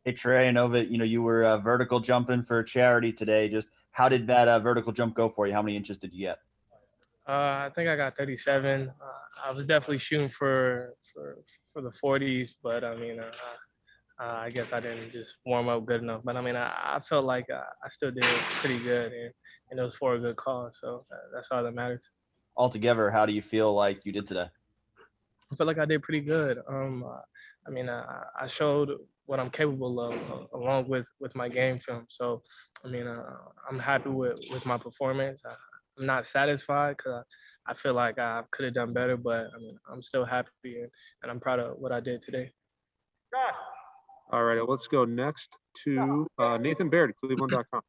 Hey Trey, I know that you were vertical jumping for charity today. Just how did that vertical jump go for you? How many inches did you get? I think I got 37. I was definitely shooting for the 40s, but I guess I didn't just warm up good enough. But I felt like I still did pretty good, and it was for a good cause. So that's all that matters. Altogether, how do you feel like you did today? I feel like I did pretty good. I showed what I'm capable of along with my game film. So, I'm happy with my performance. I'm not satisfied because I feel like I could have done better, but I'm still happy and I'm proud of what I did today. All right, let's go next to Nathan Baird, Cleveland.com.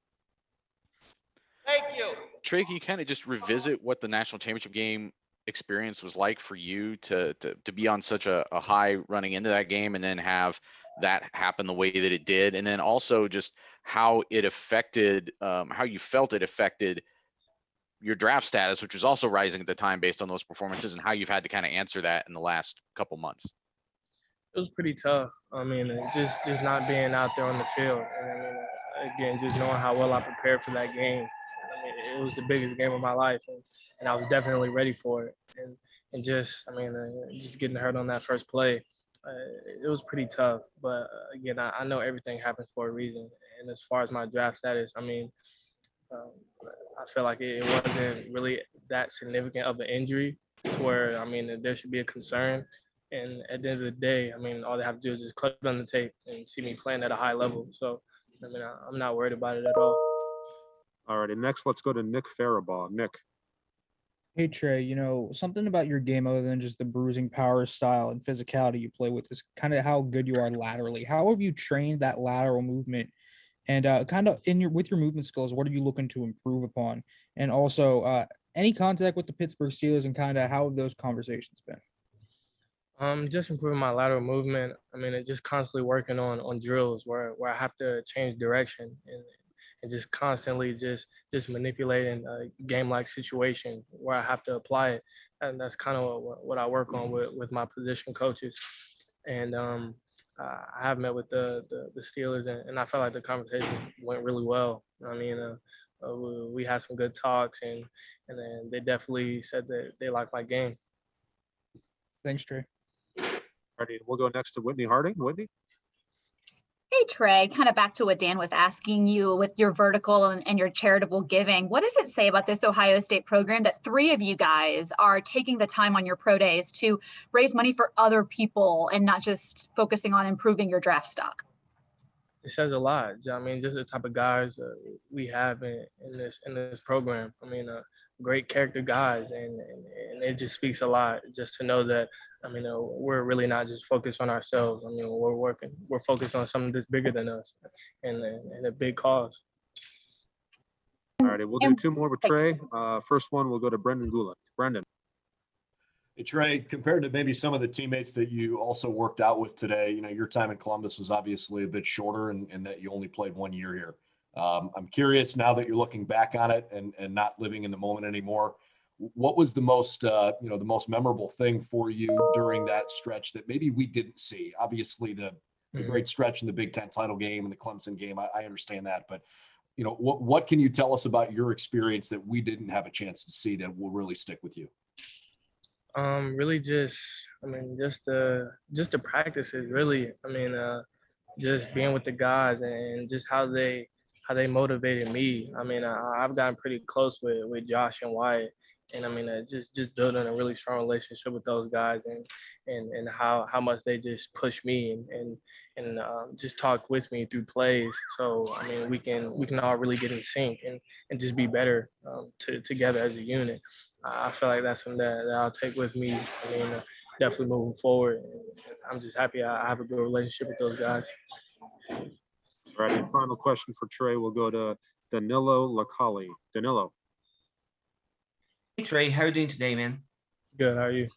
Thank you. Trey, can you kind of just revisit what the national championship game experience was like for you to be on such a high running into that game and then have that happen the way that it did, and then also just how it affected how you felt it affected your draft status, which was also rising at the time based on those performances, and how you've had to kind of answer that in the last couple months? It was pretty tough. Just not being out there on the field, and again, just knowing how well I prepared for that game. It was the biggest game of my life, and I was definitely ready for it. And just getting hurt on that first play, it was pretty tough. But again, I know everything happens for a reason. And as far as my draft status, um, I feel like it wasn't really that significant of an injury to where there should be a concern. And at the end of the day, all they have to do is just click on the tape and see me playing at a high level. So, I'm not worried about it at all. All right, and next let's go to Nick Faribaugh. Nick. Hey Trey, something about your game other than just the bruising power style and physicality you play with is kind of how good you are laterally. How have you trained that lateral movement? And kind of with your movement skills, what are you looking to improve upon? And also, any contact with the Pittsburgh Steelers and kind of how have those conversations been? Just improving my lateral movement. Just constantly working on drills where I have to change direction and just constantly just manipulating game-like situations where I have to apply it. And that's kind of what I work on with my position coaches. And I have met with the Steelers, and I felt like the conversation went really well. We had some good talks, and then they definitely said that they like my game. Thanks, Trey. All right, we'll go next to Whitney Harding. Whitney. Hey, Trey, kind of back to what Dan was asking you with your vertical and your charitable giving. What does it say about this Ohio State program that 3 of you guys are taking the time on your pro days to raise money for other people and not just focusing on improving your draft stock? It says a lot. Just the type of guys we have in this program. Great character guys, and it just speaks a lot just to know that we're really not just focused on ourselves. We're focused on something that's bigger than us, and a big cause. All right, we'll do 2 more with Trey. First one, we'll go to Brendan Gulak. Brendan. Hey, Trey, compared to maybe some of the teammates that you also worked out with today, your time in Columbus was obviously a bit shorter and that you only played 1 year here. I'm curious now that you're looking back on it and not living in the moment anymore. What was the most, the most memorable thing for you during that stretch that maybe we didn't see? Obviously, the great stretch in the Big Ten title game and the Clemson game, I understand that. But, what can you tell us about your experience that we didn't have a chance to see that will really stick with you? Really just the practices, really. Just being with the guys and just how they motivated me. I've gotten pretty close with Josh and Wyatt, and just building a really strong relationship with those guys and how much they just push me and just talk with me through plays. So we can all really get in sync and just be better together as a unit. I feel like that's something that I'll take with me. Definitely moving forward. I'm just happy I have a good relationship with those guys. All right, and final question for Trey. We'll go to Danilo Lacali. Danilo. Hey, Trey, how are you doing today, man? Good, how are you?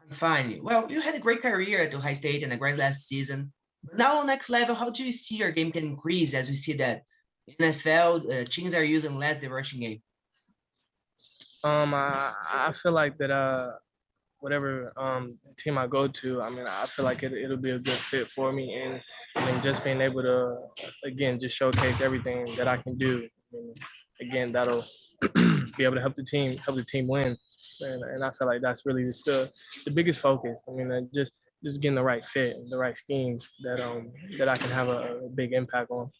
I'm fine. Well, you had a great career at Ohio State and a great last season. But now on next level, how do you see your game can increase as we see that in NFL teams are using less the rushing game? I feel like that whatever team I go to, I mean, I feel like it'll be a good fit for me. And I mean, just being able to, again, just showcase everything that I can do. I mean, again, that'll be able to help the team win. And I feel like that's really just the biggest focus. I mean, just getting the right fit, the right scheme that I can have a big impact on.